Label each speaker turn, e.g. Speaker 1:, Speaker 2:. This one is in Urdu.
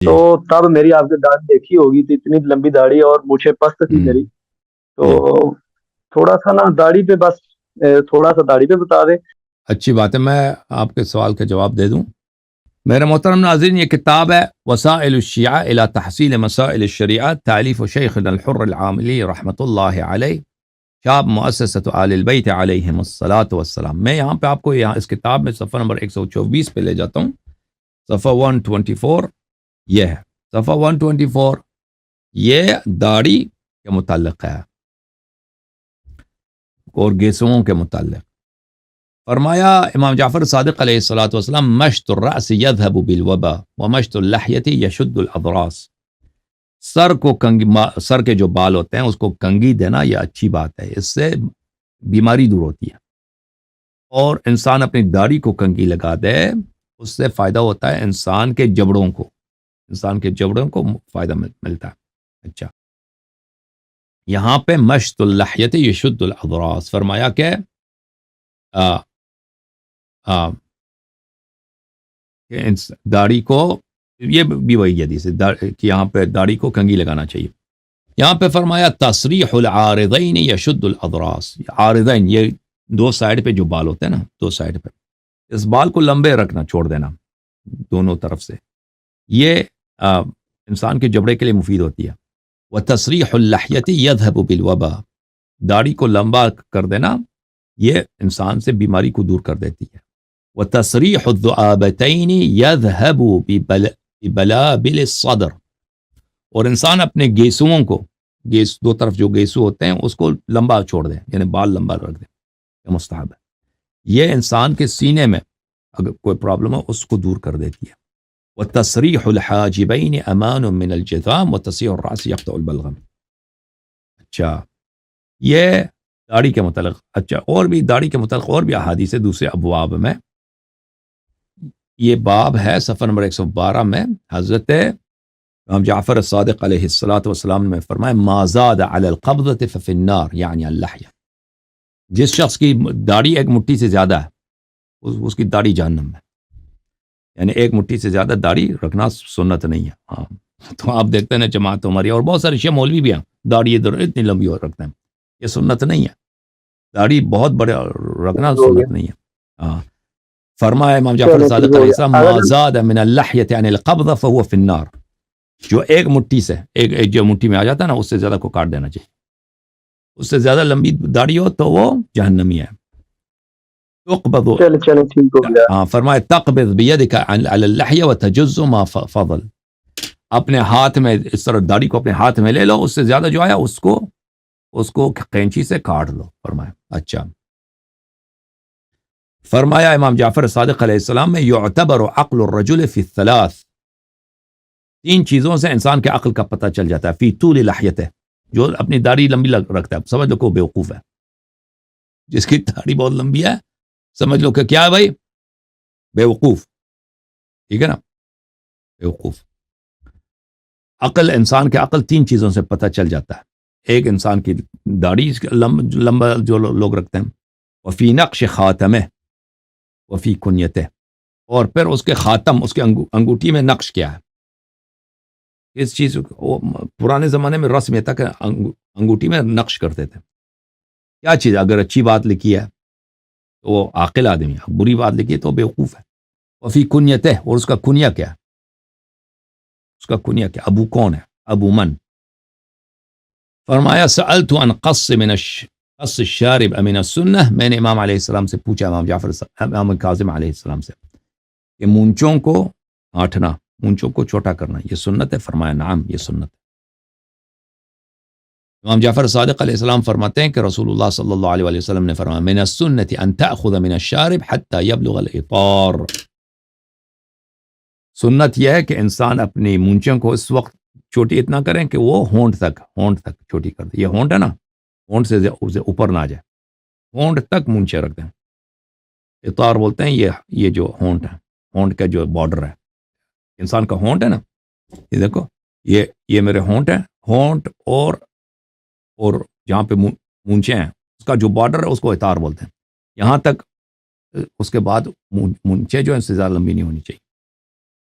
Speaker 1: جی
Speaker 2: تو تب میری آپ نے داڑھی دیکھی ہوگی تو اتنی لمبی داڑھی اور مجھے پست تھی
Speaker 1: ہم،
Speaker 2: میری. تو
Speaker 1: جی
Speaker 2: تھوڑا سا نا داڑھی پہ بس تھوڑا سا داڑھی پہ بتا دیں.
Speaker 1: اچھی بات ہے، میں آپ کے سوال کا جواب دے دوں. میرے محترم ناظرین، یہ کتاب ہے وسائل الشیعہ الی تحصیل مسائل الشریعہ، تالیف شیخنا الحر العاملی رحمۃ اللہ علیہ، شاب مؤسسۃ آل البیت علیہم الصلاۃ والسلام. میں یہاں پہ آپ کو یہاں اس کتاب میں صفحہ نمبر 124 پہ لے جاتا ہوں. صفحہ 124 یہ ہے. صفحہ 124 یہ داڑھی کے متعلق ہے اور گیسوؤں کے متعلق. فرمایا امام جعفر صادق علیہ الصلوۃ والسلام: مشط الرأس يذهب بالوبا ومشط اللحیۃ يشد الاضراس. سر کے جو بال ہوتے ہیں اس کو کنگھی دینا یہ اچھی بات ہے، اس سے بیماری دور ہوتی ہے. اور انسان اپنی داڑھی کو کنگھی لگا دے، اس سے فائدہ ہوتا ہے انسان کے جبڑوں کو فائدہ ملتا ہے. اچھا، یہاں پہ مشط اللحیۃ یشد الاضراس فرمایا کہ داڑھی کو، یہ بھی وہی حدیث ہے کہ یہاں پہ داڑھی کو کنگھی لگانا چاہیے. یہاں پہ فرمایا تصریح العارضین یشد الاضراس. عارضین یہ دو سائڈ پہ جو بال ہوتے ہیں نا، دو سائڈ پہ، اس بال کو لمبے رکھنا، چھوڑ دینا دونوں طرف سے، یہ انسان کے جبڑے کے لیے مفید ہوتی ہے. وتصریح اللحیۃ یذهب بالوبا، داڑھی کو لمبا کر دینا یہ انسان سے بیماری کو دور کر دیتی ہے. وتصریح الذؤابتین یذهب ببلابل الصدر، اور انسان اپنے گیسوؤں کو، دو طرف جو گیسو ہوتے ہیں اس کو لمبا چھوڑ دیں، یعنی بال لمبا رکھ دیں، یہ مستحب ہے. یہ انسان کے سینے میں اگر کوئی پرابلم ہو اس کو دور کر دیتی ہے. وتصریح الحاجبین امان من الجذام وتصریح الراس یقطع البلغم. اچھا، یہ داڑھی کے متعلق. اچھا، اور بھی داڑھی کے متعلق اور بھی احادیث دوسرے ابواب میں. یہ باب ہے صفحہ نمبر 112 میں. حضرت امام جعفر الصادق علیہ الصلوۃ والسلام نے فرمایا: ما زاد علی القبضۃ ففی النار، یعنی اللحیہ. جس شخص کی داڑھی ایک مٹھی سے زیادہ ہے اس کی داڑھی جہنم میں. یعنی ایک مٹھی سے زیادہ داڑھی رکھنا سنت نہیں ہے. ہاں، تو آپ دیکھتے ہیں نا جماعت ہماری اور بہت سارے شیعہ مولوی بھی ہیں داڑھی ادھر اتنی لمبی اور رکھتے ہیں، یہ سنت نہیں ہے. داڑھی بہت بڑے رکھنا
Speaker 2: ہو گیا.
Speaker 1: سنت نہیں ہے. ہاں، فرمایا امام جعفر
Speaker 2: چلو ٹھیک
Speaker 1: صادق
Speaker 2: ہو
Speaker 1: علیہ
Speaker 2: گیا.
Speaker 1: السلام: ما زاد من اللحیۃ عن القبضہ فهو فی النار. جو ایک مٹھی سے ایک جو مٹھی میں آ جاتا ہے نا، اس سے زیادہ کو کاٹ دینا چاہیے. اس سے زیادہ لمبی داڑھی ہو تو وہ جہنمی ہے. تقبض،
Speaker 2: چلو ٹھیک ہو گیا.
Speaker 1: ہاں، فرمایا: تقبض بیدک علی اللحیہ وتجز ما فضل. اپنے ہاتھ میں اس طرح داڑھی کو اپنے ہاتھ میں لے لو، اس سے زیادہ جو آیا اس کو قینچی سے کاٹ لو. فرمایا. اچھا، فرمایا امام جعفر صادق علیہ السلام میں: یعتبر عقل الرجل فی الثلاث. 3 چیزوں سے انسان کے عقل کا پتہ چل جاتا ہے. فی طول لحیتہ، جو اپنی داڑھی لمبی رکھتا ہے سمجھ لو کہ وہ بیوقوف ہے. جس کی داڑھی بہت لمبی ہے سمجھ لو کہ کیا ہے بھائی؟ بیوقوف. ٹھیک ہے نا، بیوقوف. عقل، انسان کے عقل 3 چیزوں سے پتہ چل جاتا ہے. ایک انسان کی داڑھی لمبا جو لوگ رکھتے ہیں، وفی نقش خاتمہ وفی کنیتہ، اور پھر اس کے خاتم، اس کے انگوٹھی میں نقش کیا ہے. اس چیز پرانے زمانے میں رسم یہ تھا کہ انگوٹھی میں نقش کرتے تھے. کیا چیز؟ اگر اچھی بات لکھی ہے تو وہ عاقل آدمی ہے، بری بات لکھی ہے تو بیوقوف ہے. وفی کنیتہ، اور اس کا کنیا کیا ہے، اس کا کنیا کیا، ابو کون ہے، ابو من. فرمایا: سألت عن قص قص الشارب من السنہ. میں نے امام علیہ السلام سے پوچھا، امام کاظم علیہ السلام سے، کہ مونچھوں کو آٹھنا، مونچھوں کو چھوٹا کرنا یہ سنت ہے؟ فرمایا: نعم، یہ سنت ہے. امام جعفر صادق علیہ السلام فرماتے ہیں کہ رسول اللہ صلی اللہ علیہ وسلم نے فرمایا: من السنت ان تأخذ من الشارب حتى يبلغ الإطار. سنت یہ ہے کہ انسان اپنی مونچھوں کو اس وقت چھوٹی اتنا کریں کہ وہ ہونٹ تک چھوٹی کر دے. یہ ہونٹ ہے نا، ہونٹ سے اوپر نہ جائے، ہونٹ تک مونچھیں رکھ دیں. اطار بولتے ہیں یہ جو ہونٹ ہے، ہونٹ کا جو بارڈر ہے انسان کا ہونٹ ہے نا، یہ دیکھو، یہ میرے ہونٹ ہے، ہونٹ اور جہاں پہ مونچھیں ہیں اس کا جو بارڈر ہے اس کو اطار بولتے ہیں. یہاں تک، اس کے بعد مونچھیں جو ہیں اس سے زیادہ لمبی نہیں ہونی چاہیے.